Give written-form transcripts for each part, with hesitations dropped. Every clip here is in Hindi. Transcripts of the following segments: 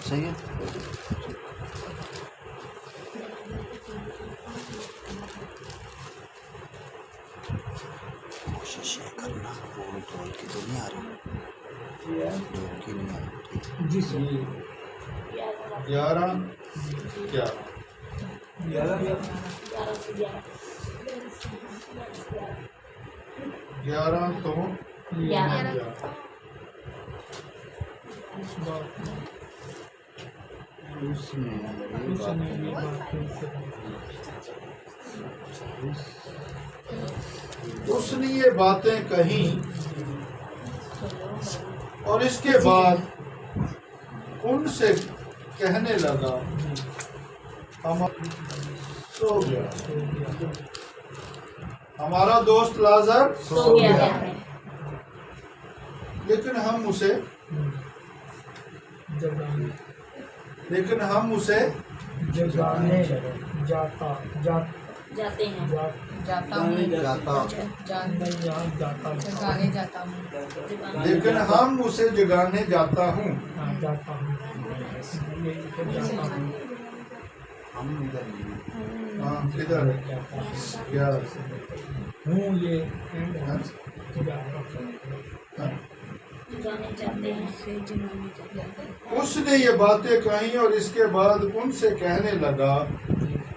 सही है। कोशिश ये करना बोल ढोल की तो नहीं आ रही, ढोल की नहीं आ रही। जी सर। 11 क्या 11 तो 11 उसने ये बातें कही और इसके बाद उनसे कहने लगा हम सो गया, हमारा दोस्त लाजर सो गया है, लेकिन हम उसे जगाने जाते हैं, जाता हूँ, जगाने जाता हूँ, लेकिन हम उसे जगाने जाता हूँ। जाता हूँ। हम इधर नहीं हाँ किधर है? 11 हूँ ये एंड है। हाँ। जाने जाते हैं। उसने ये बातें कही और इसके बाद उनसे कहने लगा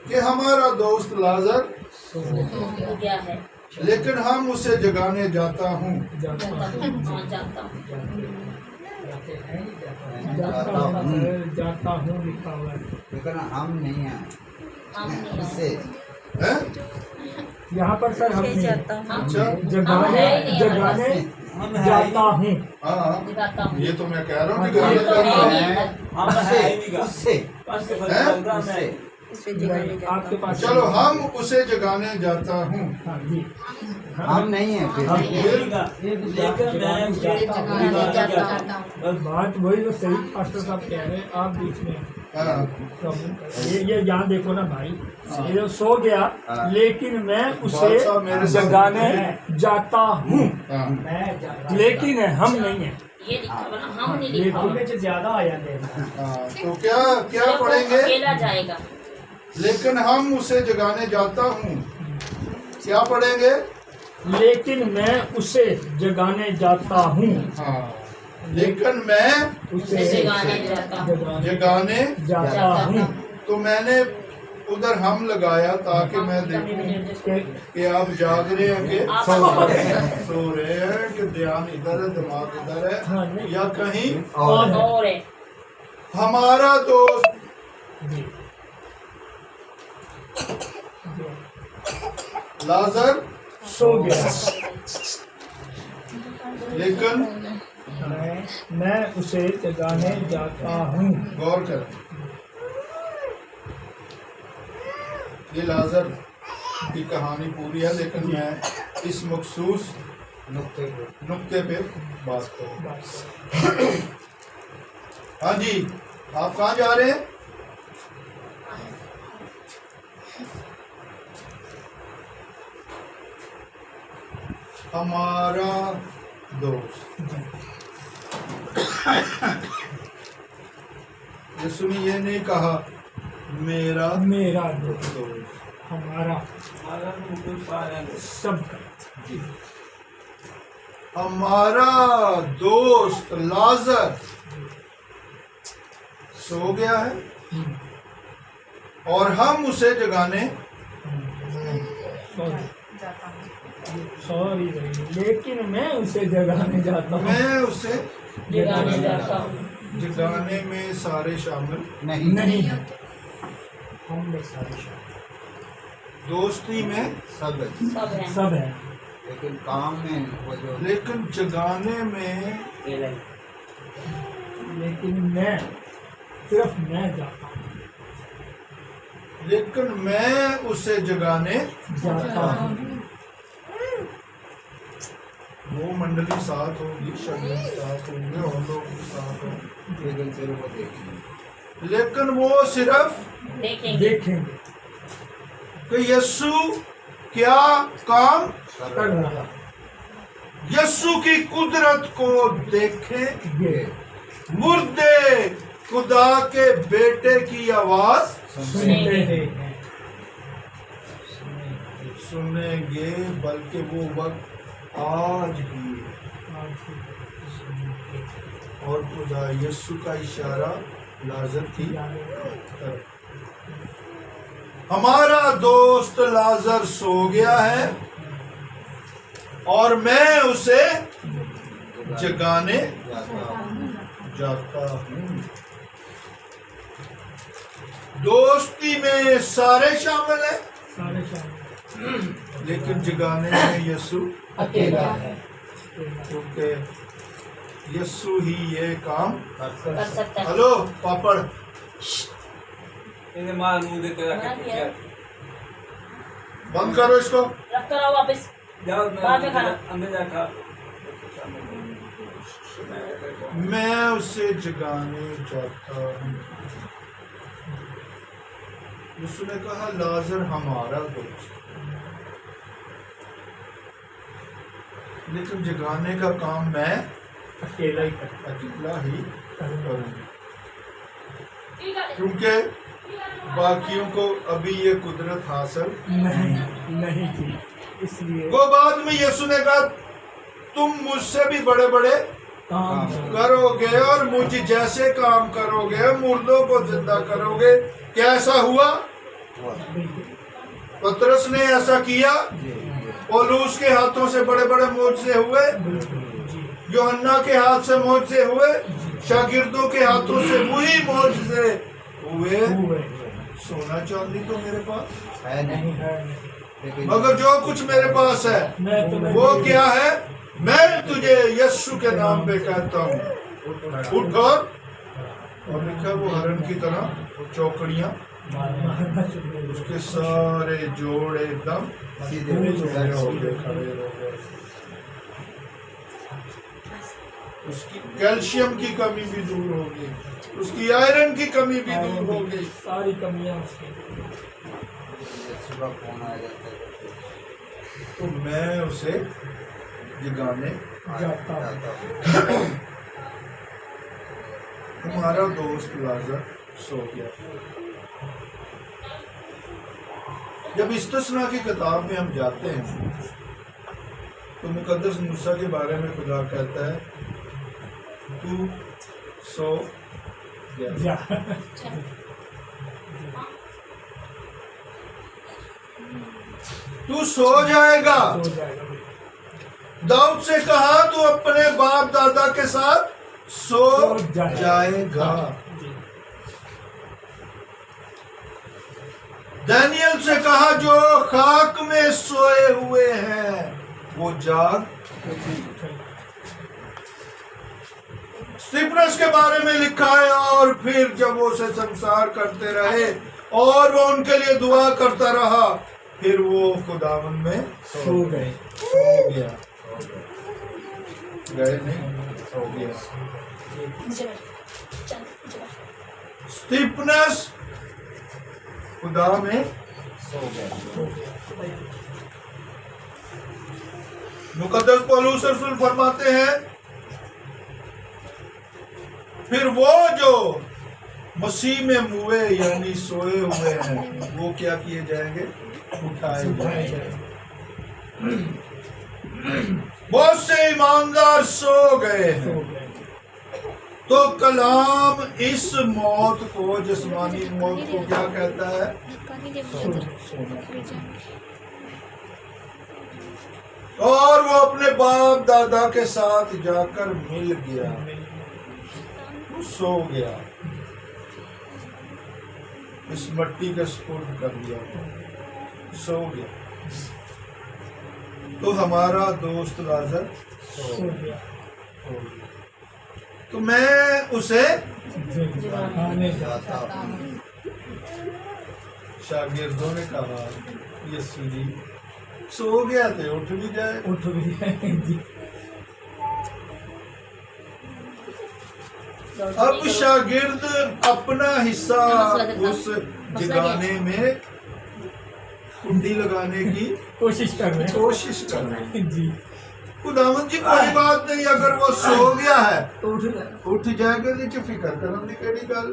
कि हमारा दोस्त लाजर सो गया है, लेकिन हम उसे जगाने जाता हूँ। जाता हाँ, हूँ। जाता हूँ। जाता हूँ लिखा हुआ है। लेकिन हम नहीं हैं, हम नहीं उसे हैं? यहाँ पर सर हम अच्छा जगाने जाता हूँ। हाँ जगाता हूँ। ये तो मैं कह रहा हूँ ये जगाने तो जाता हूँ। है उससे आपके पास चलो हम उसे जगाने जाता हूँ। हाँ जी। हम नहीं हैं फिर। बात वही जो सही पास्टर साहब कह रहे हैं, आप बीच में हाँ ये यहाँ देखो ना भाई, ये जो सो गया हाँ। लेकिन मैं उसे बादशाह मेरे साथ जगाने जाता हूँ, हाँ लेकिन हम नहीं है। ये लिखा हुआ ना, हम नहीं लिखा हुआ। लेकिन ज्यादा आ जाते हैं। हाँ, तो क्या क्या जब वो पढ़ेंगे? अकेला जाएगा, लेकिन हम उसे जगाने जाता हूँ, क्या पढ़ेंगे? लेकिन मैं उसे जगाने जाता हूँ, हाँ लेकिन मैं उसे जगाने जाता हूँ। जगाने, जाता हूँ। तो मैंने उधर हम लगाया ताकि मैं देखूं कि आप जाग रहे हैं कि आप सो रहे हैं कि ध्यान इधर है, दिमाग इधर हाँ, है नहीं। या कहीं और है। और है, हमारा दोस्त जी। लाजर सो गया, लेकिन मैं उसे जगाने जाता हूँ। गौर कर, ये लाजर की कहानी पूरी है लेकिन मैं इस मखसूस नुक्ते पे बात करूँ। हाँ जी, आप कहाँ जा रहे हैं? हमारा दोस्त। यीशु ने ये नहीं कहा मेरा मेरा दोस्त, दोस्त, हमारा सबका। हमारा दोस्त लाजर सो गया है और हम उसे जगाने सॉरी, लेकिन मैं उसे जगाने जाता हूँ। मैं उसे जगाने जाता हूँ। जगाने में सारे शामिल, नहीं, हम में सारे शामिल, दोस्ती में सब सब है, सब है, लेकिन काम में वो जो लेकिन जगाने में लेकिन मैं सिर्फ मैं जाता हूँ, लेकिन मैं उसे जगाने जाता हूँ। वो मंडली साथ होगी, शगुन साथ होंगे और लोग भी साथ होंगे, लेकिन फिर वो देखेंगे। लेकिन वो सिर्फ देखेंगे। देखेंगे कि यीशु क्या काम, कर रहा यीशु की कुदरत को देखें, ये मुर्दे खुदा के बेटे की आवाज सुनते सुनेंगे, बल्कि वो वक्त आज भी है। और खुदा यीशु का इशारा लाजर की तरफ। हमारा दोस्त लाजर सो गया है और मैं उसे जगाने जाता हूँ। दोस्ती में सारे शामिल हैं, सारे शामिल, लेकिन जगाने में यीशु अकेला है। क्योंकि यीशु ही ये काम कर सकता है। हेलो पापड़ इन्हें मार मुंह देते रखे पूछा बंद करो इसको। रख कर आओ वापस। जाओ बाद में खाना। अंदर जा खा मैं उसे जगाने जाता हूँ। यीशु ने कहा लाजर हमारा दोस्त, लेकिन जगाने का काम मैं अकेला ही करता अकेला ही करूंगा। करूँगा, क्योंकि बाकियों को अभी ये कुदरत हासिल। नहीं थी, इसलिए वो बाद में यीशु ने कहा तुम मुझसे भी बड़े बड़े काम करोगे और मुझ जैसे काम करोगे, मुर्दों को जिंदा करोगे। कैसा हुआ? पतरस ने ऐसा किया, पौलुस के हाथों से बड़े बड़े मोजज़े हुए, यूहन्ना के हाथ से मोजज़े हुए, शागिर्दों के हाथों से वही मोजज़े हुए। सोना चांदी तो मेरे पास है नहीं, है, मगर जो कुछ मेरे पास है मैं तुम्हें वो क्या है? मैं तुझे यीशु के नाम पे कहता हूँ, उठ और लिखा वो हरण की तरह चौकड़ियाँ, उसके सारे जोड़ एकदम सीधे हो गए, खड़े हो गए। उसकी कैल्शियम की कमी भी दूर हो गई, उसकी आयरन की कमी भी दूर हो गई। सारी कमियां उसकी। सुबह फोन आ जाता है तो मैं उसे जगाने जाता हूँ। हमारा दोस्त लाजर सो गया। जब इस्तिस्ना की किताब में हम जाते हैं तो मुकद्दस मूसा के बारे में खुदा कहता है तू सो गया। जा तू सो जाएगा। सो जाएगा। दाऊद से कहा तू अपने बाप दादा के साथ सो जाएगा। दानियल से कहा जो खाक में सोए हुए हैं वो जाग। स्तिफनस के बारे में लिखा है और फिर जब वो उसे संसार करते रहे और वो उनके लिए दुआ करता रहा, फिर वो खुदावन में सो गए। सो गया। गए नहीं, सो गया। स्तिफनस खुदा में सो गया। मुकद्दस पौलुस रसूल फरमाते हैं फिर वो जो मसीह में मुए यानी सोए हुए हैं वो क्या किए जाएंगे? उठाए जाएंगे। बहुत से ईमानदार सो गए हैं। तो कलाम इस मौत को, जिस्मानी मौत को क्या कहता है? और वो अपने बाप दादा के साथ जाकर मिल गया, वो सो गया, इस मट्टी के सुपुर्द कर दिया, सो गया। तो हमारा दोस्त लाजर सो गया। तो मैं उसे जाता हूँ। शागिर्दों ने कहा यीशु जी सो गया थे, उठ भी जाए। उठ भी अब शागिर्द अपना हिस्सा उस जगाने में कुंडी लगाने की कोशिश कर रहे हैं। कोशिश कर रहे हैं। जी खुदावंद जी कोई बात नहीं, अगर वो सो गया है उठ गए उठ जाएगा नीचे, फिक्र करने की केड़ी गल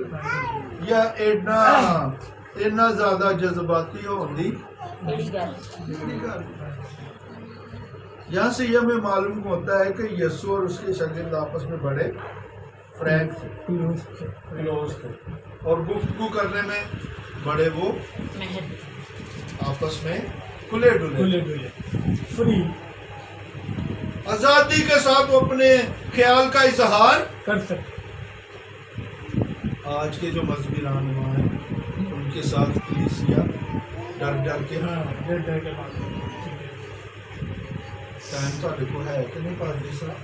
या एडना इतना ज्यादा जज्बाती होंदी केड़ी गल केड़ी गल। यहाँ से यह हमें मालूम होता है कि यीशु और उसके शागिर्द आपस में बड़े फ्रैंक थे, क्लोज थे और गुफ्तगू करने में बड़े वो मेहर आपस में खुले डुले खुले डुले फ्री आजादी के साथ वो अपने ख्याल का इजहार। कर सकते। आज के जो मजहबी रहनुमा हैं उनके साथ कलीसिया डर डर के हाँ डर के बात टाइम ਤੁਹਾਡੇ ਕੋਲ है कि नहीं पादरी साहब,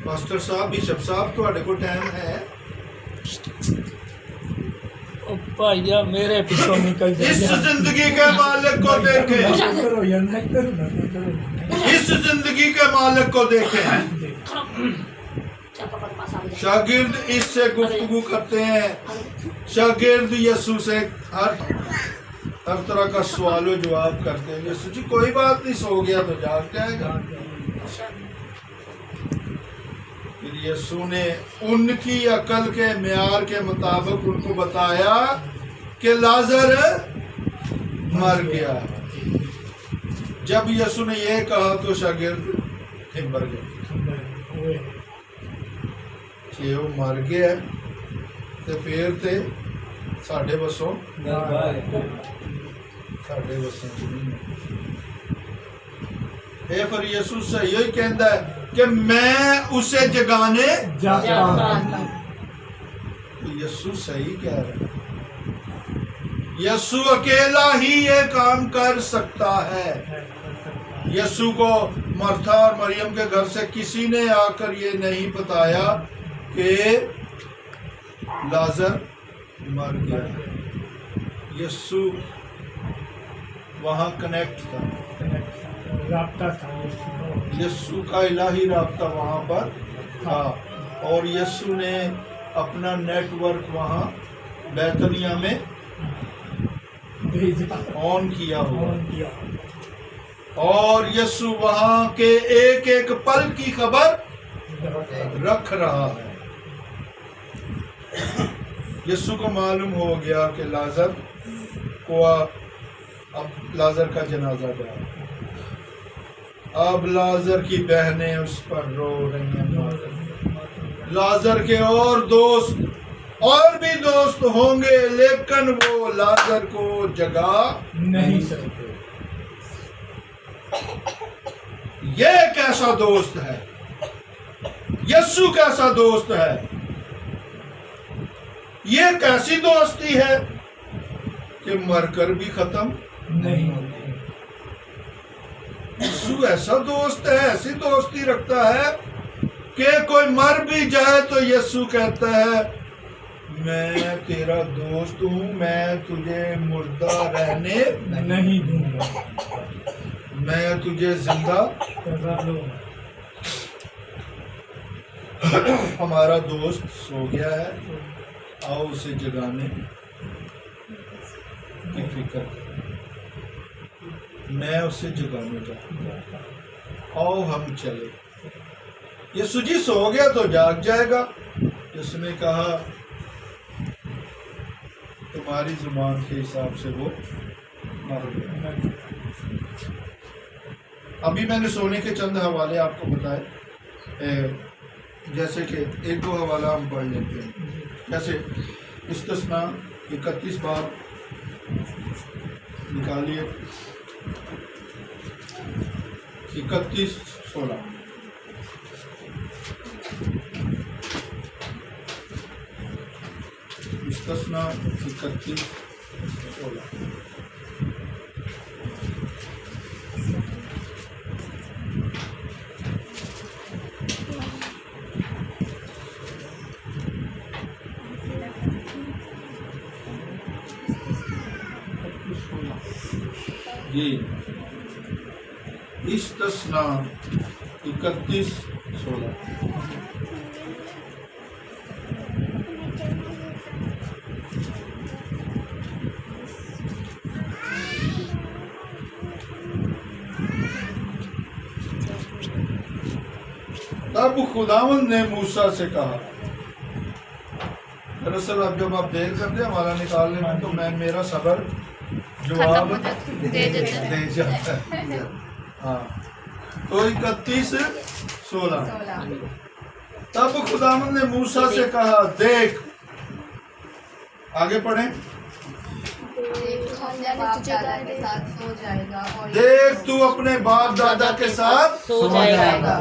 पास्टर साहब, बिशप साहब, ਤੁਹਾਡੇ ਕੋਲ टाइम है? ओ भैया मेरे पीछे निकल इस जिंदगी के मालिक को देखें, करो यार नहीं करो ना इस जिंदगी के मालिक को देखें। चापा पर पास आ गया शागिर्द इससे गुफ्तगू करते हैं, शागिर्द यीशु से हर तरह का सवालो जवाब करते हैं। यीशु जी कोई बात नहीं, सो गया तो जाग जाएगा। फिर यीशु ने उनकी अकल के म्यार के मुताबिक उनको बताया कि लाजर मर गया। जब यीशु ने यह कहा तो शागिर्द मर गए कि वो मर गया तो फिर थे साढ़े बसों साढ़े बसों ये फिर यीशु से यही कहता है कि मैं उसे जगाने जाता तो यीशु सही कह रहा है। यीशु अकेला ही ये काम कर सकता है। यीशु को मर्था और मरियम के घर से किसी ने आकर ये नहीं बताया कि लाजर मर गया। यीशु वहाँ कनेक्ट था, राब्ता था यीशु का इलाही राब्ता वहाँ पर था और यीशु ने अपना नेटवर्क वहाँ बैतनिया में भेजा ऑन किया हुआ ऑन किया और यीशु वहाँ के एक एक पल की खबर रख रहा है। यीशु को मालूम हो गया कि लाजर को अब लाजर का जनाजा गया। अब लाजर की बहनें उस पर रो रही हैं। लाजर के और दोस्त और भी दोस्त होंगे लेकिन वो लाजर को जगा नहीं सकते। ये कैसा दोस्त है, यीशु कैसा दोस्त है, ये कैसी दोस्ती है कि मरकर भी खत्म नहीं होते। यीशु ऐसा दोस्त है, ऐसी दोस्ती रखता है कि कोई मर भी जाए तो यीशु कहता है मैं तेरा दोस्त हूं, मैं तुझे मुर्दा रहने नहीं दूंगा, मैं तुझे जिंदा कर लूंगा। हमारा दोस्त सो गया है, आओ उसे जगाने की फिक्र करें। मैं उसे जगाने जाऊंगा, आओ हम चले। यीशु जी सो गया तो जाग जाएगा। उसने कहा तुम्हारी जुबान के हिसाब से वो मर गया। अभी मैंने सोने के चंद हवाले आपको बताए, जैसे कि एक दो हवाला हम पढ़ लेते हैं। जैसे इस्तिस्ना 31 बार निकालिए, 31:16 इस्तिस्ना 31:16। ये इस्तिस्ना 31:16। तब खुदावंद ने मूसा से कहा, दरअसल अब जब आप देर करते हैं हमारा निकालने में तो मैं मेरा सबर जवाब दे देते हैं। दे जाता है। हाँ, तो 31:16 तब खुदावंद ने मूसा से कहा, देख, आगे पढ़ें। देख तू अपने बाप दादा के साथ सो जाएगा।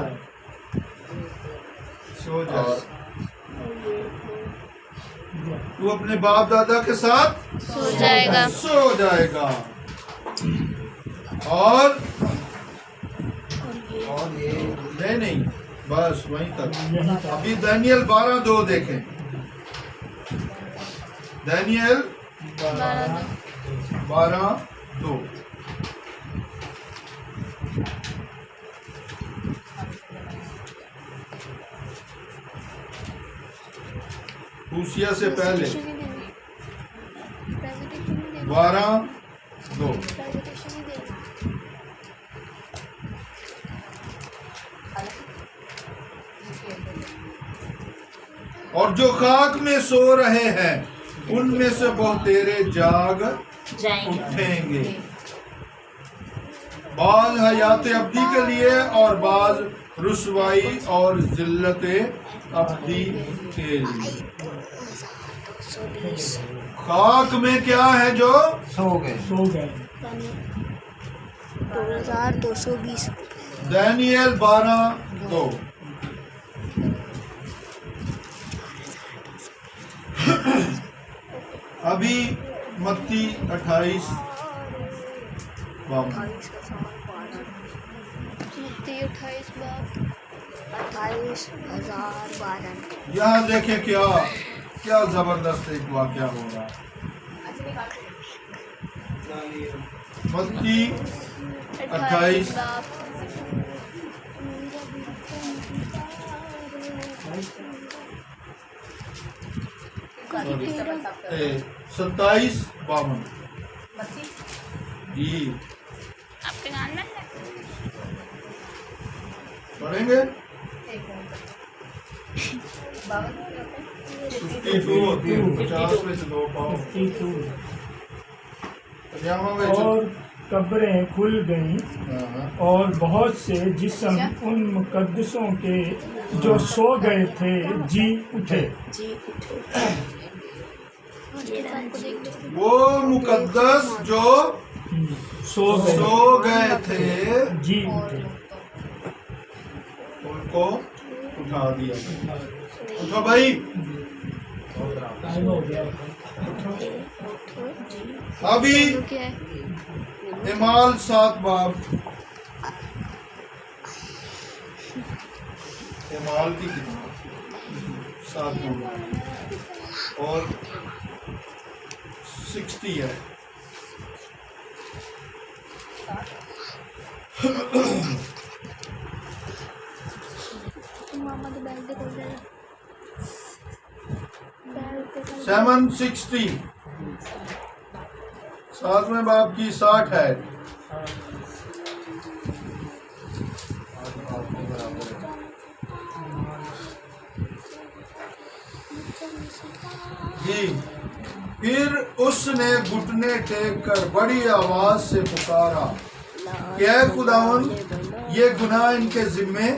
सो जाएगा। तू अपने बाप दादा के साथ सो जाएगा। सो जाएगा। और ये नहीं, बस वहीं तक। यहीं तक। अभी दानियल 12:2 देखें। दानियल 12:2। हूसिया से पहले 12:2। और जो खाक में सो रहे हैं उनमें से बहुतेरे जाग जाएंगे। उठेंगे, बाज हयात अब्दी के लिए और बाज रुसवाई और जिल्लत अब्दी के लिए। खाक में क्या है जो सो गए। सो गए। 2220। दानियल 12:2। अभी मत्ती 28:52। 28,012। यहाँ देखें क्या क्या जबरदस्त एक वाकया हो रहा है। मत्ती 28 27:52 जी आपके गान में पढ़ेंगे। 50 में से 2 पाओ। 52। पजामा में और कब्रें खुल गईं और बहुत से जिस्म उन मुकद्दसों के जो सो गए थे जी उठे। वो मुकद्दस जो सो सो गए थे जी उठे। उनको उठा दिया। उठो भाई। टाइम हो गया। अभी इमाल 7 बाब इमाल की किताब 7 बाब और 60 है। मोहम्मद बैल दे बोल रहे हैं। 760 7वें बाब की 60 है। जी, फिर उसने घुटने टेक कर बड़ी आवाज से पुकारा, क्या खुदावन ये गुनाह इनके जिम्मे,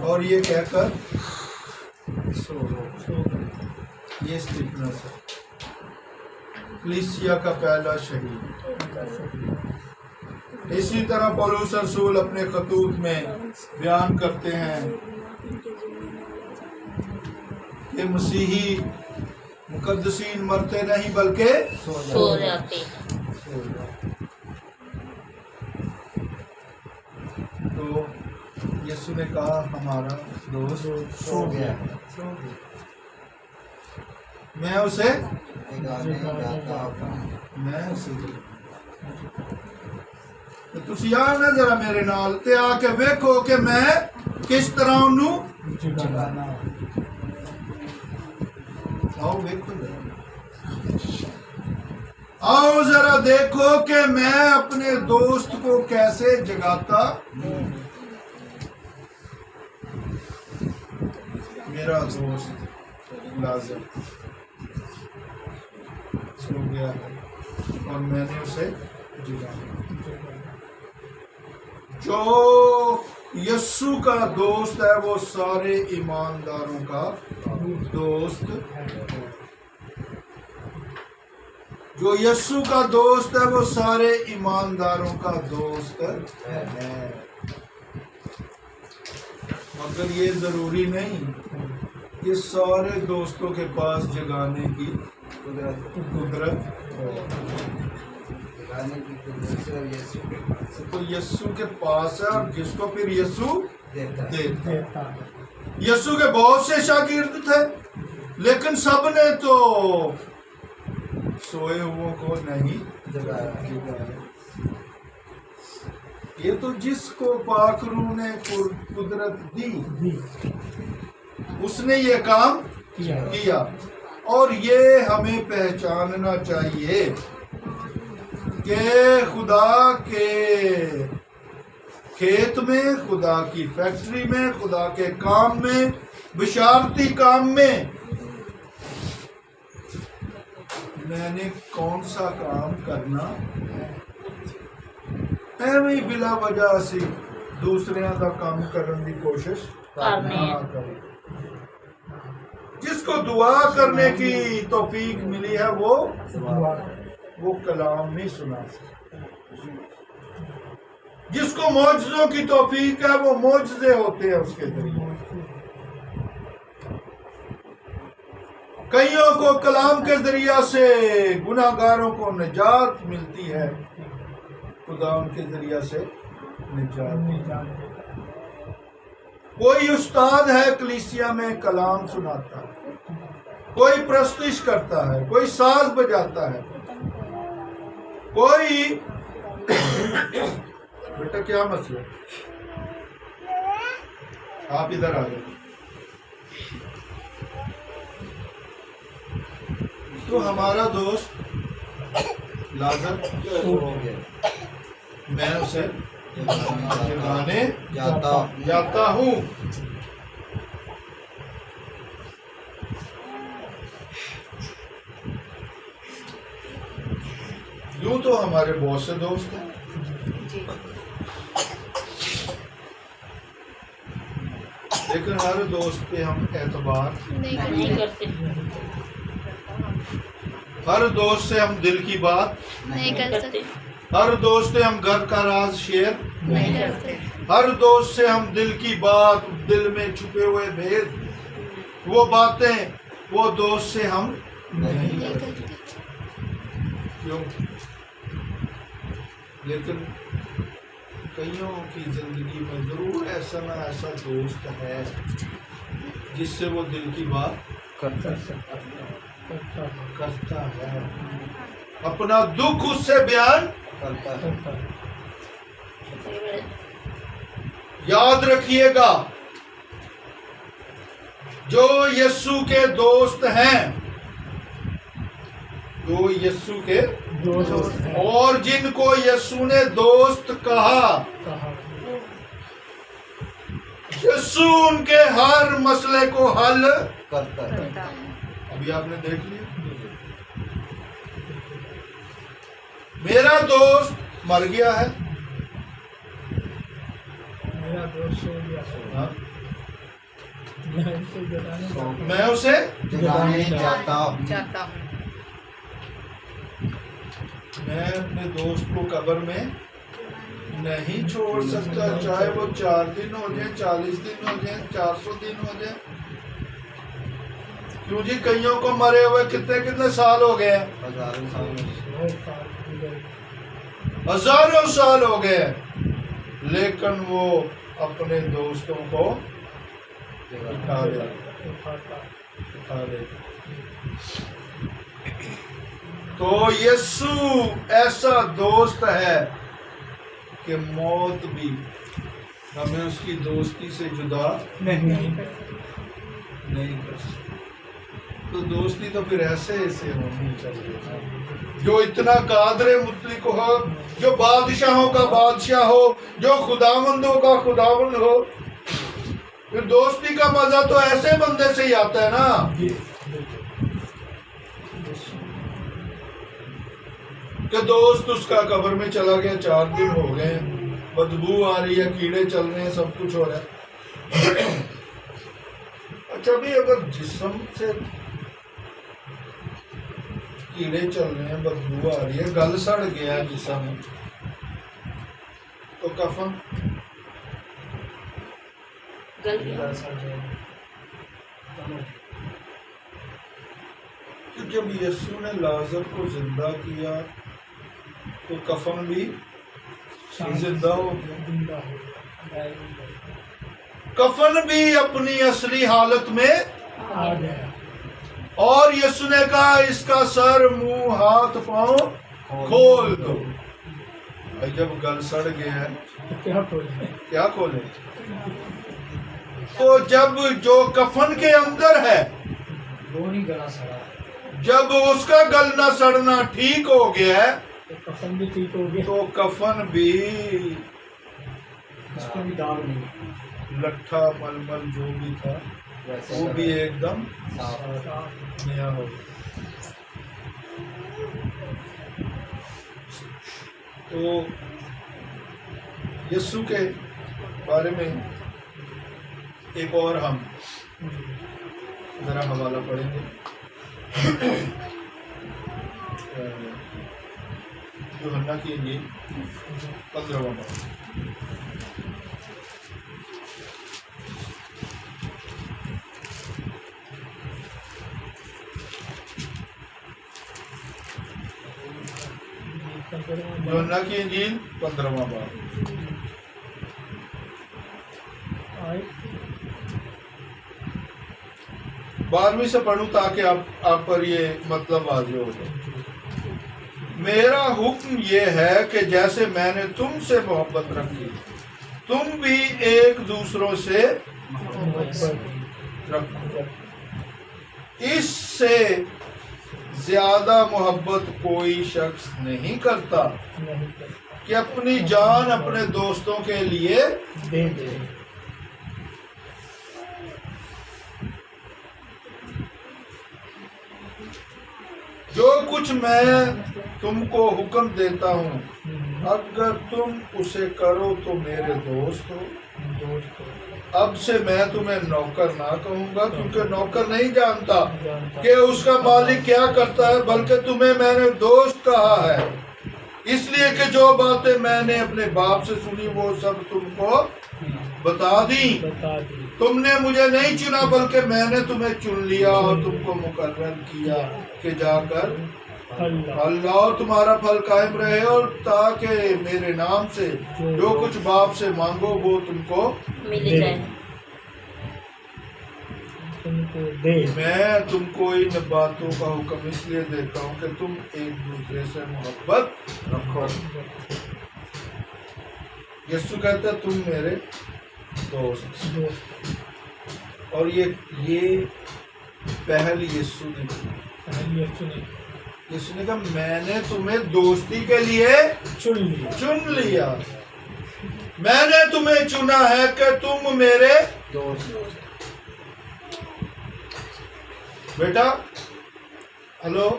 और ये कहकर ये स्टिफनस है, कलीसिया का पहला शहीद। इसी तरह पौलुस रसूल अपने खतूत में बयान करते हैं कि मसीही मुकद्दसीन मरते नहीं बल्कि सो जाते। तो यीशु ने कहा हमारा दोस्त सो गया। मैं उसे ਤੇ ਤੁਸੀਂ ਆ ਨਾ ਜਰਾ ਮੇਰੇ ਨਾਲ ਤੇ ਆ ਕੇ ਵੇਖੋ ਕਿ ਮੈਂ ਕਿਸ ਤਰ੍ਹਾਂ ਉਹਨੂੰ जगाना। आओ देखो आओ जरा देखो कि मैं अपने दोस्त को कैसे जगाता। मेरा दोस्त लाजर सो गया है और मैंने उसे जगाया। जो यस्सु का दोस्त है वो सारे ईमानदारों का दोस्त है। जो यस्सु का दोस्त है वो सारे ईमानदारों का दोस्त है। मगर ये जरूरी नहीं कि सारे दोस्तों के पास जगाने की कुदरत हो। तो यस्सु के पास है और जिसको फिर यस्सु देता है। यस्सु के बहुत से शागिर्द थे लेकिन सबने तो सोए हुओं को नहीं जगाया। ये तो जिसको पाक रूह ने कुदरत दी उसने ये काम किया। और ये हमें पहचानना चाहिए कि खुदा के खेत में, खुदा की फैक्ट्री में, खुदा के काम में, बिशारती काम में मैंने कौन सा काम करना है। ਐਵੇਂ बिला वजह से दूसरिਆਂ ਦਾ काम करने की कोशिश ना करें। जिसको दुआ करने की तौफीक मिली है वो कलाम नहीं सुना सकता। जिसको मौजज़ों की तौफीक है वो मौजज़े होते हैं उसके जरिए। कईयों को कलाम के जरिया से गुनाहगारों को निजात मिलती है, खुदा उनके जरिया से निजात। कोई उस्ताद है कलीसिया में कलाम सुनाता है, कोई प्रस्तुति करता है, कोई साज बजाता है, कोई बेटा क्या मसला, आप इधर आ जाओ। तो हमारा दोस्त लाजर मैं उसे जगाने जाता हूँ। यूं तो हमारे बहुत से दोस्त हैं, लेकिन हर दोस्त पे हम एतबार नहीं करते। हर दोस्त से हम दिल की बात नहीं कर सकते। हर दोस्त से हम घर का राज शेयर नहीं करते। हर दोस्त से हम दिल की बात, दिल में छुपे हुए भेद, वो बातें वो दोस्त से हम नहीं करते। क्यों? लेकिन कईयों की जिंदगी में जरूर ऐसा ना ऐसा दोस्त है जिससे वो दिल की बात करता है, अपना दुख उससे बयान करता है। याद रखिएगा, जो यस्सु के दोस्त हैं, जो यस्सु के दोस्त हैं, और जिनको यस्सु ने दोस्त कहा, यस्सु उनके हर मसले को हल करता है। अभी आपने देख लिया, मेरा दोस्त मर गया है, मेरा दोस्त सो गया। हाँ? मैं उसे मैं उसे जाता हूँ। मैं अपने दोस्त को कब्र में नहीं छोड़ सकता, चाहे वो 4 दिन हो जाए, 40 दिन हो जाए, 400 दिन हो जाए। क्यों जी, कईयों को मरे हुए कितने कितने साल हो गए, हजारों साल हो गए, लेकिन वो अपने दोस्तों को उठा ले। तो यीशु ऐसा दोस्त है कि मौत भी हमें उसकी दोस्ती से जुदा नहीं कर सकती। तो दोस्ती तो फिर ऐसे होनी चाहिए जो इतना कादरे मुतलिक हो, जो बादशाहों का बादशाह हो, जो खुदावंदों का खुदावंद हो, फिर दोस्ती का मजा तो ऐसे बंदे से ही आता है ना जी कि दोस्त उसका कब्र में चला गया, 4 दिन हो गए, बदबू आ रही है, कीड़े चल रहे हैं, सब कुछ हो रहा है। अच्छा भी अगर जिस्म से कीड़े चल रहे हैं, बदबू आ रही है, गल सड़ गया है जिस्म, तो कफन गल गया। तो जब यीशु ने लाजर को जिंदा किया तो कफन भी जिंदा हो गया। जिंदा हो गया, कफन भी अपनी असली हालत में, आ गया। और यीशु ने कहा इसका सर, मुंह, हाथ, पांव खोल दो। भाई जब गल सड़ गया है तो क्या खोले? क्या खोले? तो जब जो कफन के अंदर है, वो नहीं गला सड़ा, जब उसका गलना सड़ना ठीक हो गया है, तो कफन भी ठीक हो गया, तो कफन भी उसको भी दाग नहीं। लट्ठा मलमल जो भी था वो भी एकदम नया हो गया। तो यीशु के बारे में एक और हम जरा हवाला पढ़ेंगे। यूहन्ना की इंजील 15वां बाब। यूहन्ना की इंजील 15वां बाब। आए 12वीं से पढ़ूं ताकि आप पर ये मतलब वाज़ेह हो जाए। मेरा हुक्म ये है कि जैसे मैंने तुमसे मोहब्बत रखी, तुम भी एक दूसरों से रखो। इससे ज्यादा मोहब्बत कोई शख्स नहीं करता नहीं कर कि अपनी जान अपने दोस्तों के लिए दे दे। जो कुछ मैं तुमको हुक्म देता हूँ, अगर तुम उसे करो तो मेरे दोस्त हो। दोस्त को अब से मैं तुम्हें नौकर ना कहूँगा, क्योंकि नौकर नहीं जानता जानता। कि उसका मालिक क्या करता है, बल्कि तुम्हें मैंने दोस्त कहा है, इसलिए कि जो बातें मैंने अपने बाप से सुनी वो सब तुमको बता दी। बता दी। तुमने मुझे नहीं चुना, बल्कि मैंने तुम्हें चुन लिया और तुमको मुकर्रर किया कि जाकर अल्लाह अल्लाह और तुम्हारा फल कायम रहे, और ताकि मेरे नाम से जो कुछ बाप से मांगो वो तुमको मिल जाए। तुमको दे। मैं तुमको इन बातों का हुक्म इसलिए देता हूँ कि तुम एक दूसरे से मोहब्बत रखो। यीशु कहता है तुम मेरे दोस्त, दोस्त और ये पहल यीशु ने की। पहले चुने यीशु ने कहा मैंने तुम्हें दोस्ती के लिए चुन लिया। चुन लिया, मैंने तुम्हें चुना है कि तुम मेरे दोस्त बेटा। हेलो,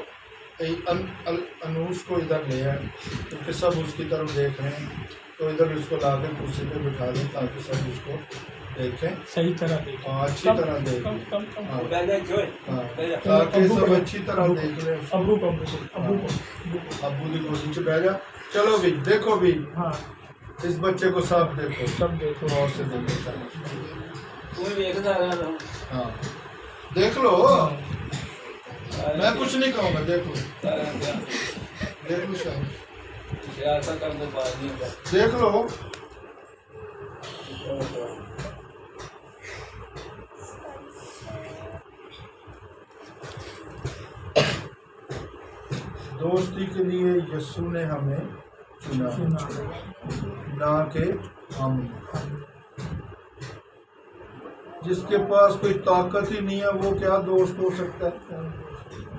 अनुष को इधर ले आए क्योंकि सब उसकी तरफ देख रहे हैं, तो इधर उसको ला के कुर्सी पे बिठा दें ताकि सब उसको देखें, सही तरह देखो। अच्छी तरह देखें। कम कम कम हाँ, ताकि सब अच्छी तरह देख लें। अबू को अबू को अबू की कोशिश बैठ जा। चलो भी देखो भी, हाँ इस बच्चे को सब देखो, सब देखो। और से देखो। हाँ देख लो, मैं कुछ नहीं कहूँगा, देख लो देख लो शायद देख लो। दोस्ती के लिए यीशु ने हमें चुना, ना कि हम। जिसके पास कोई ताकत ही नहीं है वो क्या दोस्त हो सकता है?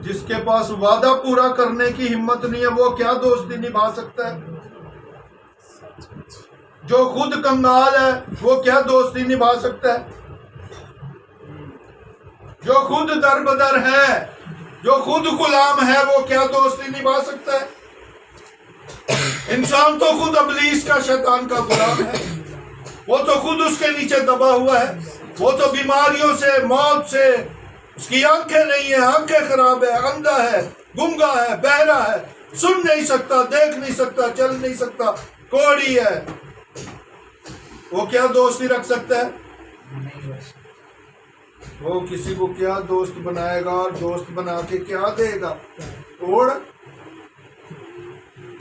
जिसके पास वादा पूरा करने की हिम्मत नहीं है वो क्या दोस्ती निभा सकता है? जो खुद कंगाल है वो क्या दोस्ती निभा सकता है? जो खुद दरबदर है, जो खुद गुलाम है, वो क्या दोस्ती निभा सकता है? इंसान तो खुद इब्लीस का, शैतान का गुलाम है। वो तो खुद उसके नीचे दबा हुआ है। वो तो बीमारियों से, मौत से, उसकी आंखें नहीं है, आंखें खराब है, अंधा है, गूंगा है, बहरा है, सुन नहीं सकता, देख नहीं सकता, चल नहीं सकता, कोड़ी है। वो क्या दोस्ती रख सकता है? वो किसी को क्या दोस्त बनाएगा और दोस्त बना के क्या देगा? और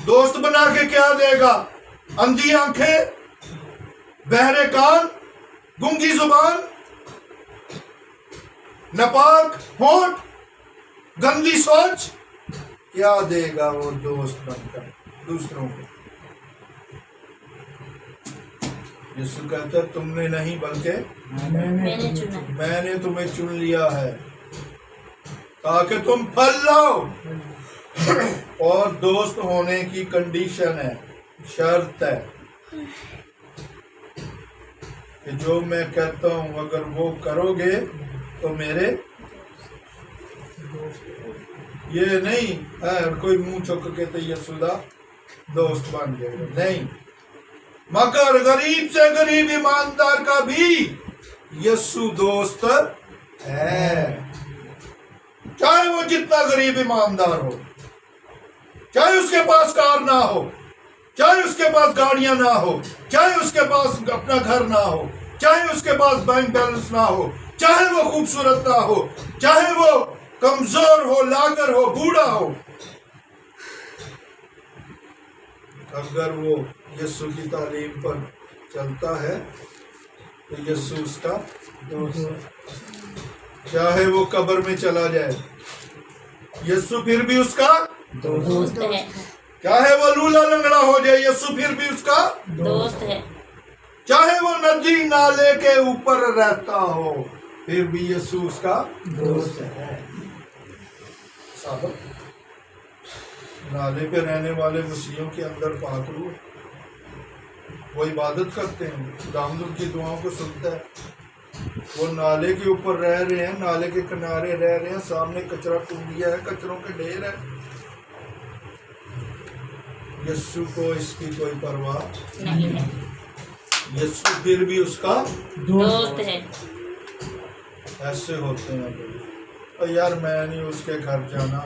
दोस्त बना के क्या देगा? अंधी आंखें, बहरे कान, गूंगी जुबान, नापाक होंठ, गंदी सोच, क्या देगा वो दोस्त बनकर दूसरों को? यीशु कहता है तुमने नहीं बल्कि मैंने चुना। मैंने तुम्हें चुन लिया है ताकि तुम फल लाओ। और दोस्त होने की कंडीशन है, शर्त है कि जो मैं कहता हूं अगर वो करोगे तो मेरे। ये नहीं है कोई मुंह चुक के तो यीशुदा दोस्त बन जाएगा, नहीं। मगर गरीब से गरीब ईमानदार का भी यीशु दोस्त है, चाहे वो जितना गरीब ईमानदार हो, चाहे उसके पास कार ना हो, चाहे उसके पास गाड़ियां ना हो, चाहे उसके पास अपना घर ना हो, चाहे उसके पास बैंक बैलेंस ना हो, चाहे वो खूबसूरत ना हो, चाहे वो कमजोर हो, लागर हो, बूढ़ा हो, अगर वो यीशु की तालीम पर चलता है तो यीशु उसका दोस्त। चाहे वो कब्र में चला जाए, यीशु फिर भी उसका दोस्त है। चाहे वो लूला लंगड़ा हो जाए, यीशु फिर भी उसका दोस्त है। चाहे वो नदी नाले के ऊपर रहता हो, फिर भी यीशु उसका दोस्त है। साहब, नाले पे रहने वाले मसीहों के अंदर पाक रूह, वो इबादत करते हैं, दाऊद की दुआओं को सुनता है। वो नाले के ऊपर रह रहे हैं, नाले के किनारे रह रहे हैं, सामने कचरा कुंडिया है, कचरों के ढेर है। यीशु को इसकी कोई परवाह नहीं है, यीशु फिर भी उसका दोस्त है। ऐसे होते हैं लोग। और यार मैं नहीं उसके घर जाना,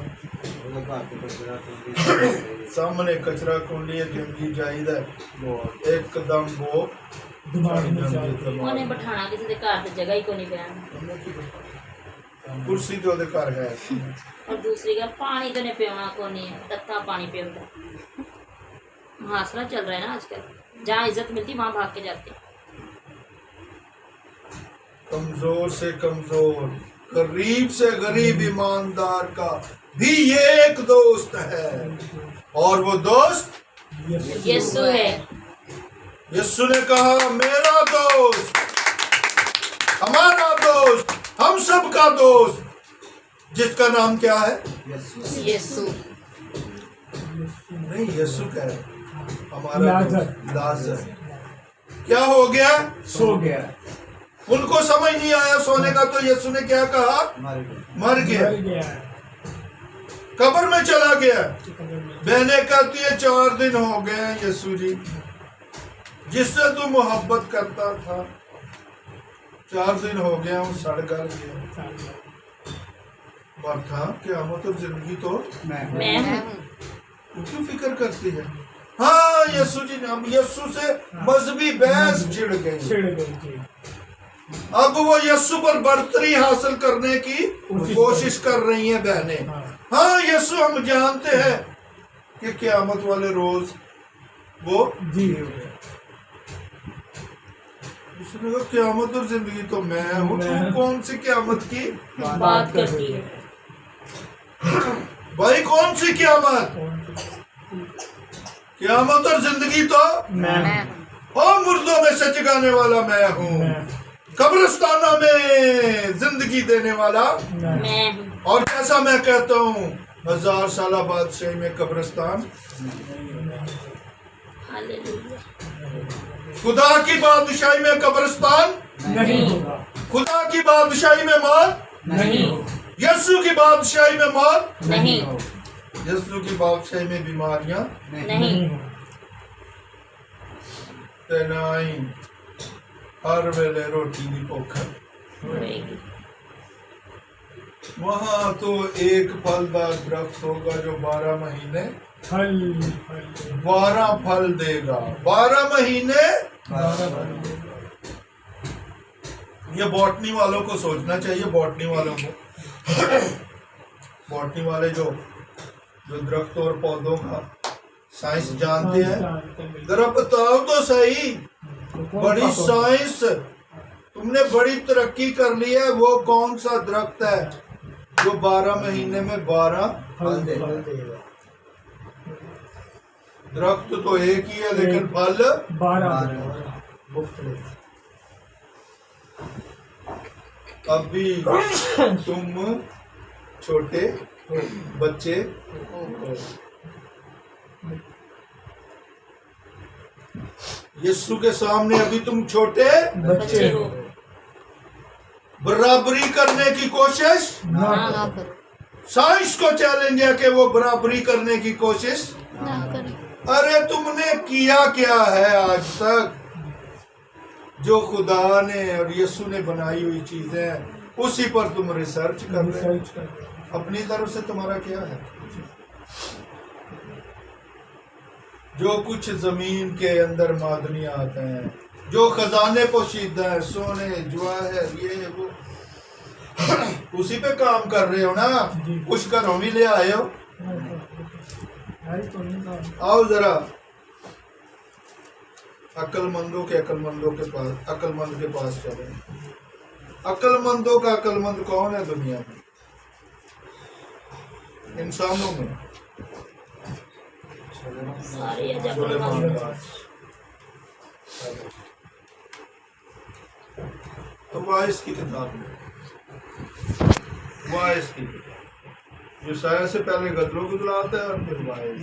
सामने कचरा कुंडी जिंदगी चाहिए एकदम वो ਉਹਨੇ ਬਿਠਾਣਾ ਕਿਸੇ ਦੇ ਘਰ ਤੇ ਜਗ੍ਹਾ ਹੀ ਕੋਈ ਨਹੀਂ ਪਿਆ। कुर्सी तो घर है। और दूसरी गल पानी तो नहीं पियोना को नहीं है, तत्ता पानी पियोगा। मुहासरा चल रहा है ना आजकल, जहाँ इज्जत मिलती वहाँ भाग के जाते। कमजोर से कमजोर, गरीब से गरीब ईमानदार का भी ये एक दोस्त है, और वो दोस्त यीशु है। यीशु ने कहा मेरा दोस्त, हमारा दोस्त, हम सब का दोस्त, जिसका नाम क्या है? यीशु। नहीं, यीशु क्या है? हमारा दोस्त लाजर। क्या हो गया? सो गया। उनको समझ नहीं आया सोने का, तो यीशु ने क्या कहा? मर गया, कब्र में चला गया। बहने कहती है 4 दिन हो गए हैं यीशु जी, जिससे तू मोहब्बत करता था, 4 दिन हो गया हूँ, सड़ गल गया। बरथा क़यामत और जिंदगी तो मैं हूँ। तू क्यों फिक्र करती है? हाँ यीशु जी, हम यीशु से मजहबी बहस छिड़ गई। अब वो यीशु पर बर्तरी हासिल करने की कोशिश कर रही हैं बहनें। हाँ यीशु, हम जानते हैं कि क़यामत वाले रोज वो जी उसने कहा क़यामत और जिंदगी तो मैं हूँ, तू कौन सी क़यामत की बात करती है? भाई कौन सी क़यामत? क़यामत और जिंदगी तो मैं और मुर्दों में से जगाने वाला मैं हूँ, कब्रिस्तानों में जिंदगी देने वाला मैं हूँ। और जैसा मैं कहता हूँ 1000 साल बादशाही में कब्रिस्तान, हालेलुया। खुदा की बादशाही में कब्रिस्तान नहीं होगा। खुदा की बादशाही में मौत नहीं हो यीशु की बादशाही में मौत, नहीं यीशु की बादशाही में बीमारियां, नहीं हो ते नाई हर वेले रोटी की भुख। होएगी। वहां तो एक फलदार दरख्त होगा जो 12 महीने फल 12 फल देगा। 12 महीने। ये बॉटनी वालों को सोचना चाहिए, बॉटनी वालों को। बॉटनी वाले जो दरख्त और पौधों का साइंस जानते हैं, जरा बताओ तो सही, बड़ी साइंस, तुमने बड़ी तरक्की कर ली है, वो कौन सा दरख्त है जो 12 महीने में 12 फल देगा? दरख्त तो एक ही है लेकिन फल 12 अभी तुम छोटे बच्चे यीशु के सामने अभी तुम छोटे बच्चे हो। बराबरी करने की कोशिश, ना ना करो करो साइंस को चैलेंज है कि वो बराबरी करने की कोशिश। ना करो। अरे तुमने किया क्या है आज तक? जो खुदा ने और यीशु ने बनाई हुई चीजें उसी पर तुम रिसर्च कर रहे हो। रिसर्च कर अपनी तरफ से तुम्हारा क्या है? जो कुछ जमीन के अंदर मादनियात हैं, जो खजाने पोशीदा है, सोने जवाहर ये वो, उसी पे काम कर रहे हो ना? जी। कुछ घरों भी ले आए हो। है तो नहीं बात। आओ जरा अक्लमंदों के पास, अक्लमंद के पास चले। अक्लमंदों का अक्लमंद कौन है दुनिया में? इंसानों में सारे अजब सुलेमान लोग। का। तो वाइस की किताब में, वाइस की किताब जो शायर से पहले गजलों को बुलाता है और फिर वाइस।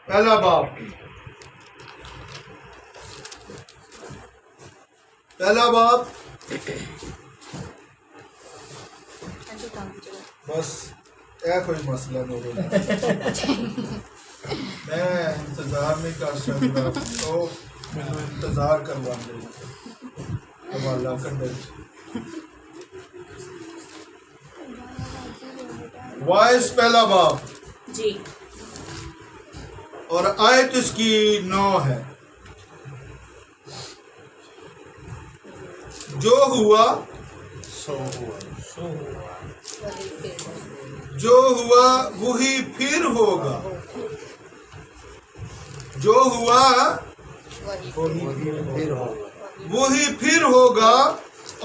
पहला बाप, पहला बाप बस क्या कोई मसला मेरे लिए। मैं इंतजार नहीं कर सकता तो मैंने इंतजार करवा हवाला कर। वाइस पहला बाप जी और आयत इसकी 9 है। जो हुआ जो हुआ वही फिर होगा, जो हुआ वही फिर होगा,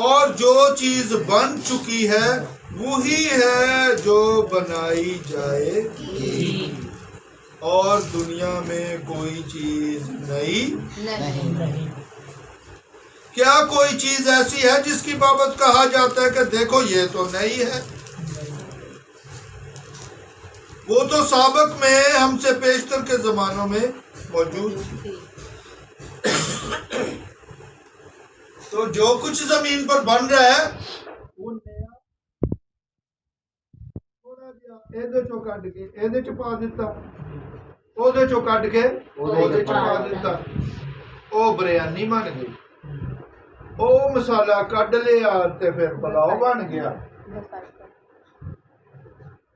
और जो चीज बन चुकी है वही है जो बनाई जाएगी, और दुनिया में कोई चीज नई नहीं। क्या कोई चीज ऐसी है जिसकी बाबत कहा जाता है कि देखो ये तो नई है? वो तो साबक में हमसे पेशतर के जमानों में मौजूद थी। तो जो कुछ जमीन पर बन रहा है वो नया, थोड़ा जिहा ਇਹਦੇ ਚੋਂ ਕੱਢ ਕੇ ਇਹਦੇ ਚ ਪਾ ਦਿੱਤਾ, ਉਹਦੇ ਚੋਂ ਕੱਢ ਕੇ ਉਹਦੇ ਚ ਪਾ ਦਿੱਤਾ, ਉਹ ਬਿਰਿਆਨੀ ਬਣ ਗਈ। ਉਹ ਮਸਾਲਾ ਕੱਢ ਲਿਆ ਤੇ ਫਿਰ ਪੁਲਾਓ ਬਣ ਗਿਆ।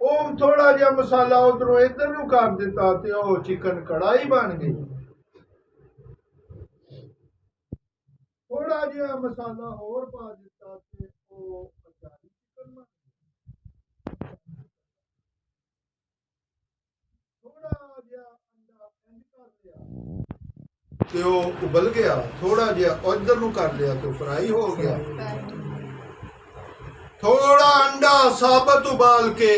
ਉਹ ਥੋੜਾ ਜਿਹਾ ਮਸਾਲਾ ਉਧਰੋਂ ਇੱਧਰ ਨੂੰ ਕਰ ਦਿੱਤਾ ਤੇ ਉਹ ਚਿਕਨ ਕੜਾਈ ਬਣ ਗਈ। ਥੋੜਾ ਜਿਹਾ ਮਸਾਲਾ ਹੋਰ ਪਾ ਦਿੱਤਾ ਤੇ ਉਹ ਅਚਾਰੀ ਚਿਕਨ ਬਣ ਗਿਆ। ਥੋੜਾ ਜਿਹਾ ਅੰਡਾ ਇੰਜ ਕਰ ਲਿਆ ਤੇ ਉਹ ਉਬਲ ਗਿਆ, ਥੋੜਾ ਜਿਹਾ ਉਧਰ ਨੂੰ ਕਰ ਲਿਆ ਤੇ ਫਰਾਈ ਹੋ ਗਿਆ। थोड़ा अंडा साबुत उबाल के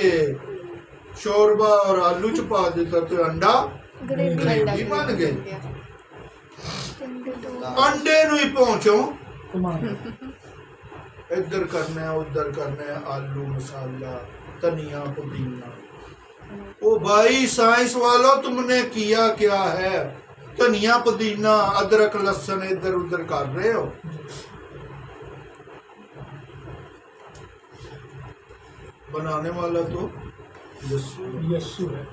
शोरबा और आलू च पा देता तो अंडा ग्रेवी बन गई। अंडे नु ही पहुंचो, इधर करना है उधर करना है, आलू मसाला धनिया पुदीना। ओ भाई साइंस वालों, तुमने किया क्या है? धनिया पुदीना अदरक लहसुन इधर उधर कर रहे हो। बनाने वाला तो यस्सु है।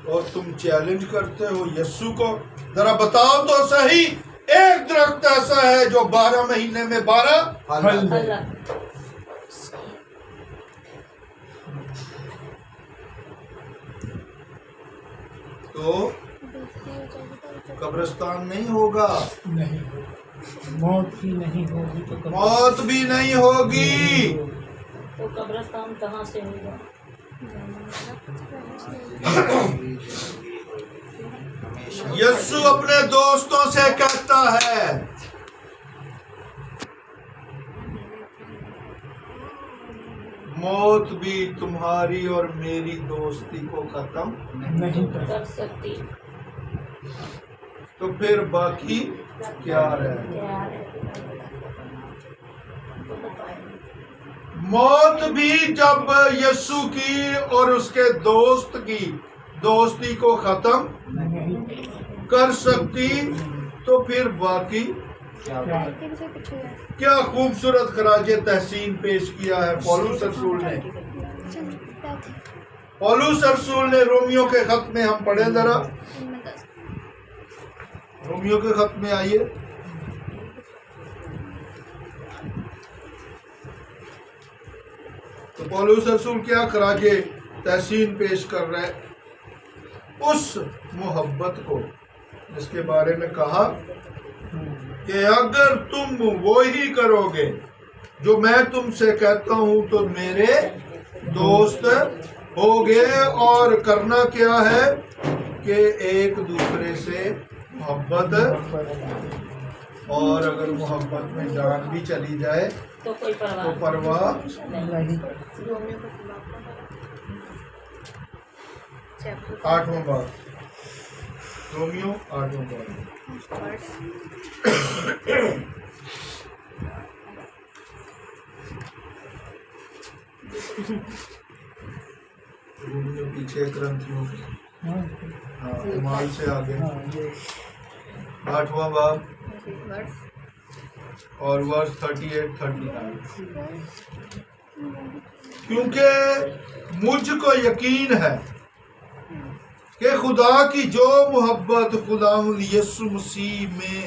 और तुम चैलेंज करते हो यस्सु को। जरा बताओ तो सही, एक दरख्त ऐसा है जो 12 महीने में 12 फल दे। अल्लाह तो कब्रिस्तान नहीं होगा, नहीं, मौत ही नहीं होगी तो कब्र- मौत भी नहीं होगी। तो कब्रिस्तान कहाँ से होगा? यस्सु अपने दोस्तों से कहता है, मौत भी तुम्हारी और मेरी दोस्ती को खत्म नहीं कर कर सकती। तो फिर बाकी क्या रहे? क्या है? तो बताएं। मौत भी जब यस्सु की और उसके दोस्त की दोस्ती को खत्म नहीं कर सकती, तो फिर बाकी क्या क्या खूबसूरत खराजे तहसीन पेश किया है पौलुस रसूल ने। पौलुस रसूल ने रोमियो के खत में, हम पढ़े जरा रोमियो के खत में, आइए। तो पौलुस रसूल क्या खराजे तहसीन पेश कर रहे हैं? उस मोहब्बत को जिसके बारे में कहा कि अगर तुम वो ही करोगे जो मैं तुमसे कहता हूं तो मेरे दोस्त होगे। और करना क्या है कि एक दूसरे से मोहब्बत, और अगर मोहब्बत में जान भी चली जाए तो कोई तो परवाह परवाह। नहीं 8वां बाब, रोमियो 8वां बाब। रोमियो पीछे ग्रंथियों के, हाँ, हाँ, इमाल से आगे। हाँ, ये 8वां बाब और वर्ष 38-39। क्योंकि मुझको यकीन है कि खुदा की जो मोहब्बत खुदावंद यीशु मसीह में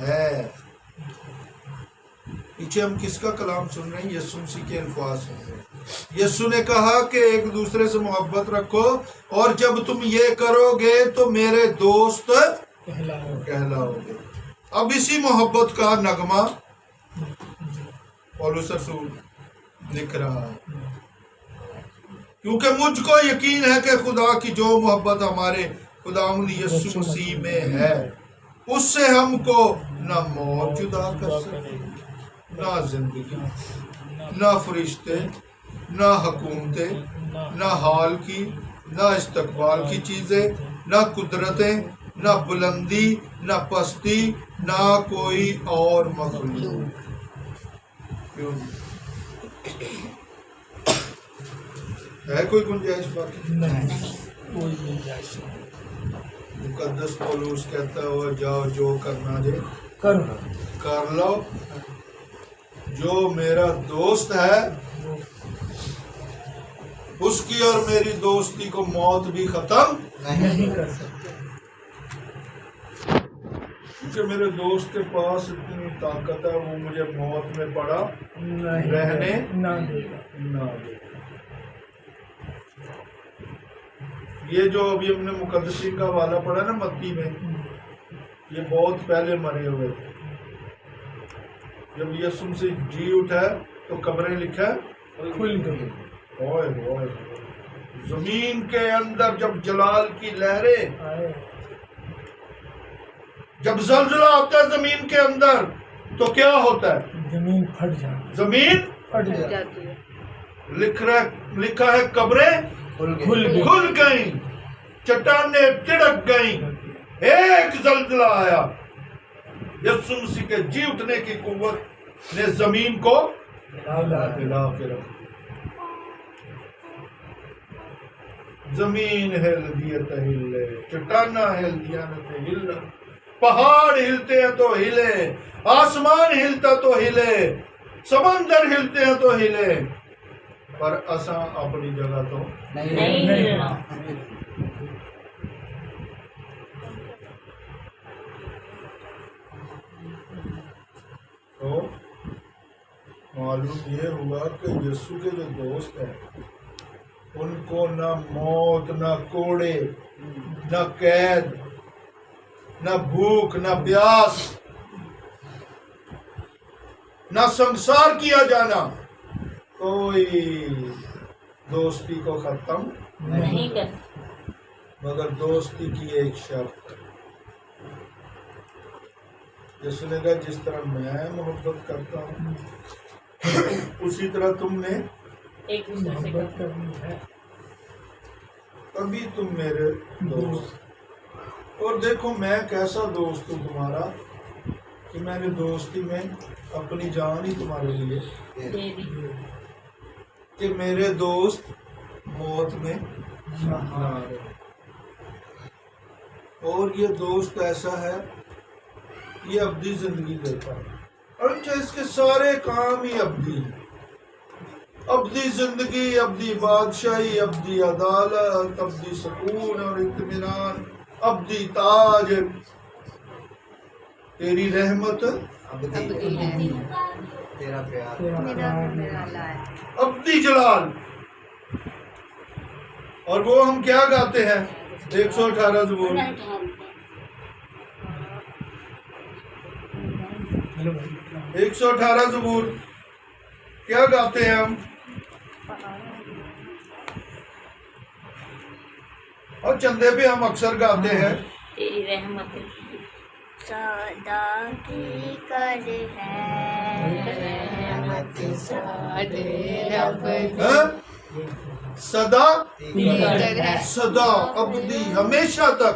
है। पीछे हम किसका कलाम सुन रहे हैं? यीशु मसीह के अल्फाज सुन रहे हैं। यीशु ने कहा कि एक दूसरे से मोहब्बत रखो, और जब तुम ये करोगे तो मेरे दोस्त कहलाओगे। अब इसी मोहब्बत का नगमा पौलुस रसूल लिख रहा है, क्योंकि मुझको यकीन है कि खुदा की जो मोहब्बत हमारे खुदावंद यीशु मसीह में है, उससे हमको न मौत जुदा कर सके, ना जिंदगी, ना फरिश्ते, ना हुकूमतें, ना हाल की, ना इस्तकबाल की चीज़ें, ना कुदरतें, ना बुलंदी, ना पस्ती, ना कोई और मखलूक। क्यों? है कोई गुंजाइश बाकी? नहीं, कोई गुंजाइश नहीं। मुकद्दस पौलुस कहता हुआ, जाओ जो करना जे करो। कर लो। जो मेरा दोस्त है उसकी और मेरी दोस्ती को मौत भी खत्म नहीं कर सकते। क्योंकि मेरे दोस्त के पास इतनी ताकत है, वो मुझे मौत में पड़ा नहीं रहने ना देगा। ना दे। ये जो अभी हमने मुकद्दसीन का हवाला पढ़ा ना मत्ती में, ये बहुत पहले मरे हुए थे। जब यीशु मसीह जी उठा तो कब्रें लिखा खुल गई। ओए ओए, जमीन के अंदर जब जलाल की लहरें, आए जब जलजला होता है जमीन के अंदर तो क्या होता है? जमीन फट जाती, जमीन फट जाती है। लिखा है कब्रें खुल गई। खुल गई, चट्टानें तिड़क गई, एक जलजला आया। यीशु मसीह के जी उठने की कुव्वत ने जमीन को हिला हिला के रखा। जमीन हिल दिए तो हिले, चट्टाना हिल दिया न तो हिल, पहाड़ हिलते हैं तो हिले, आसमान हिलता तो हिले, समंदर हिलते हैं तो हिले, पर असा अपनी जगह तो नहीं हिलना। तो मालूम ये हुआ कि यीशु के जो दोस्त हैं उनको न मौत, न कोड़े, न कैद, न भूख, न प्यास, न संसार किया जाना, कोई दोस्ती को खत्म नहीं कर। मगर दोस्ती की एक शर्त है। यीशु ने कहा जिस तरह मैं मोहब्बत करता हूँ उसी तरह तुमने एक दूसरे से मोहब्बत करनी है। तभी तुम मेरे दोस्त। और देखो मैं कैसा दोस्त हूँ तुम्हारा कि मैंने दोस्ती में अपनी जान ही तुम्हारे लिए दे दी। कि मेरे दोस्त मौत में ना रहे। और ये दोस्त ऐसा है, ये अब्दी जिंदगी देता है। अच्छा इसके सारे काम ही अब्दी हैं। अब्दी जिंदगी, अब्दी बादशाही, अब्दी अदालत, अब्दी सुकून और इत्मीनान, अब्दी ताज, तेरी रहमत, तेरा प्यार, अब्दी जलाल। और वो हम क्या गाते हैं 118 ज़बूर, 118 ज़बूर क्या गाते हैं हम? और चंदे पे हम अक्सर गाते हैं तेरी रहमत सदा की कर है हैं? सदा है। सदा अब्दी हमेशा तक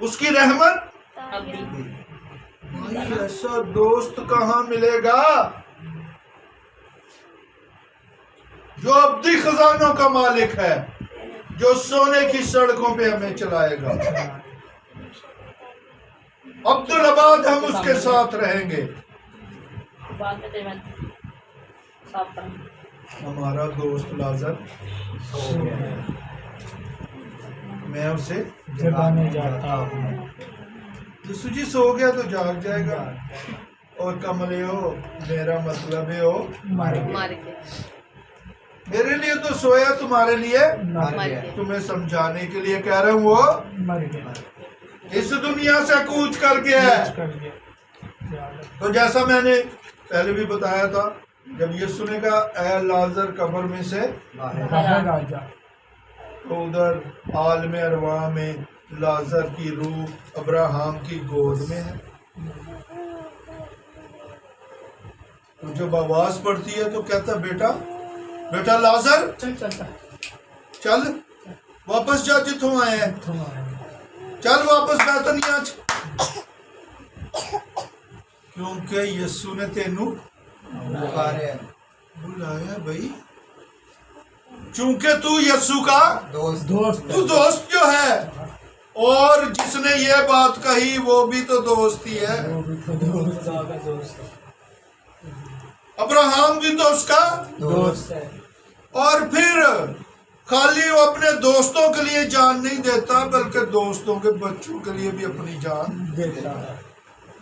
उसकी रहमत। अब्दी। भाई ऐसा दोस्त कहाँ मिलेगा जो अब्दी खजानों का मालिक है, जो सोने की सड़कों पे हमें चलाएगा। अब्दुल आबाद हम उसके साथ रहेंगे। बात में तेरे साफ करना। हमारा दोस्त लाजर सो गया है, मैं उसे जगाने जाता हूँ। यीशु जी सो गया तो जाग जाएगा। और कमले हो, मेरा मतलब है हो मर मेरे लिए तो सोया, तुम्हारे लिए गया। तुम्हें समझाने के लिए कह रहा हूँ। वो मर गया। इस दुनिया से कूच कर गया है। कर गया। तो जैसा मैंने पहले भी बताया था, जब यीशु ने कहा ऐ लाजर कब्र में से बाहर आ जा, तो उधर आलम अरवाह में लाजर की रूह अब्राहम की गोद में है। तो जब आवाज पड़ती है तो कहता बेटा बेटा लाजर चल चलता चल वापस जा जिथों आए हैं, चल वापस बैतनिया क्योंकि यीशु ने तेनू बुलाया भाई। चूंकि तू यीशु का दोस्त तू दोस्त जो है, और जिसने ये बात कही वो भी तो दोस्त ही है। वो भी तो दोस्त अब्राहम भी तो उसका दोस्त है। और फिर खाली वो अपने दोस्तों के लिए जान नहीं देता, बल्कि दोस्तों के बच्चों के लिए भी अपनी जान देता है।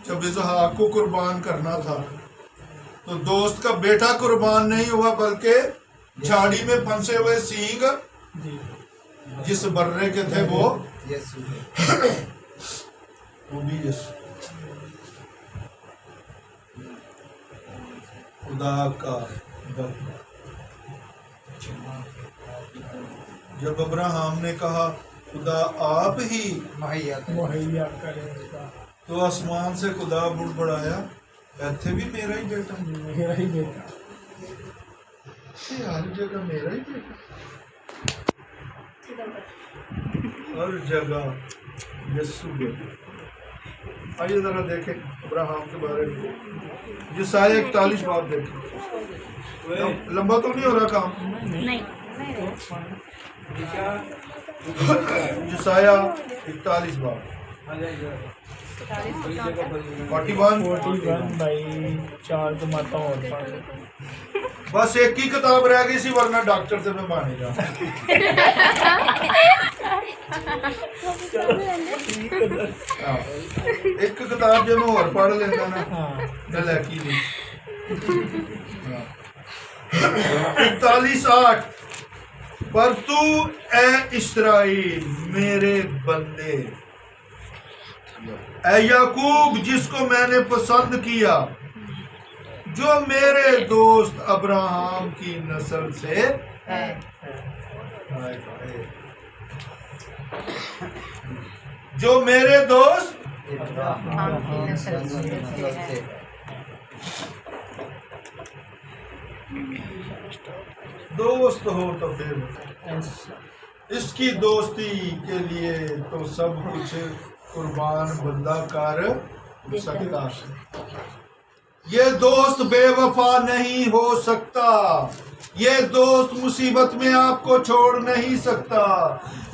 जब इसहाक को कुर्बान करना था तो दोस्त का बेटा कुर्बान नहीं हुआ, बल्कि झाड़ी में फंसे हुए सींग जी। जिस बर्रे के थे वो यीशु वो भी यीशु। खुदा का बंदा। जब अब्राहम ने कहा खुदा आप ही मुहैया करेगा, तो आसमान से खुदा बुड़बड़ाया ऐथे भी मेरा ही बेटा, मेरा ही बेटा। हर जगह मेरा ही बेटा, हर जगह यीशु बेटा। आइए जरा देखें अब्राहम के बारे में, जिसाया 41 बार देखें। लंबा तो नहीं हो रहा काम? नहीं जसाया 41 बार 41 41/4 तो माता और पढ़ लो। बस एक ही किताब रह गई सी वरना डॉक्टर से मैं माने जा एक किताब जो मैं और पढ़ लेना ना मैं लैकी नहीं 41:8 पर तू ए इस्राएल मेरे बंदे ए याकूब जिसको मैंने पसंद किया जो मेरे दोस्त अब्राहम की नस्ल से है जो मेरे दोस्त दोस्त हो तो फिर इसकी दोस्ती के लिए तो सब कुछ कुर्बान बंदा कर सकता है। ये दोस्त बेवफा नहीं हो सकता, ये दोस्त मुसीबत में आपको छोड़ नहीं सकता,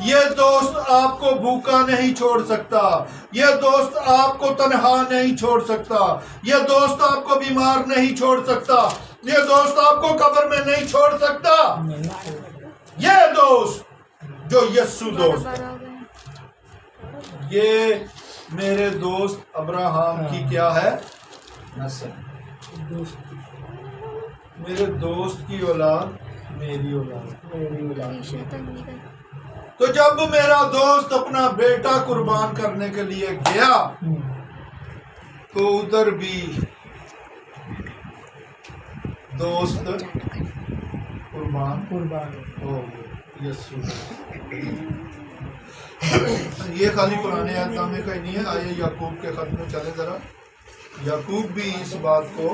ये दोस्त आपको भूखा नहीं छोड़ सकता, ये दोस्त आपको तन्हा नहीं छोड़ सकता, ये दोस्त आपको बीमार नहीं छोड़ सकता, ये दोस्त आपको कब्र में नहीं छोड़ सकता। ये दोस्त जो यस्सु दोस्त है, ये मेरे दोस्त अब्राहम की क्या है मेरे दोस्त की औलाद मेरी औलाद तो जब मेरा दोस्त अपना बेटा कुर्बान करने के लिए गया तो उधर भी दोस्त कुर्बान हो गए यस्सु। ये खाली पुराने अहदनामे का ही नहीं है। आइए याकूब के खत में चले जरा। याकूब भी इस बात को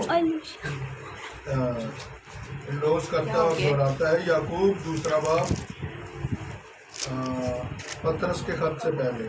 इंडोर्स करता है और दोहराता है। याकूब 2 बाब पतरस के खत से पहले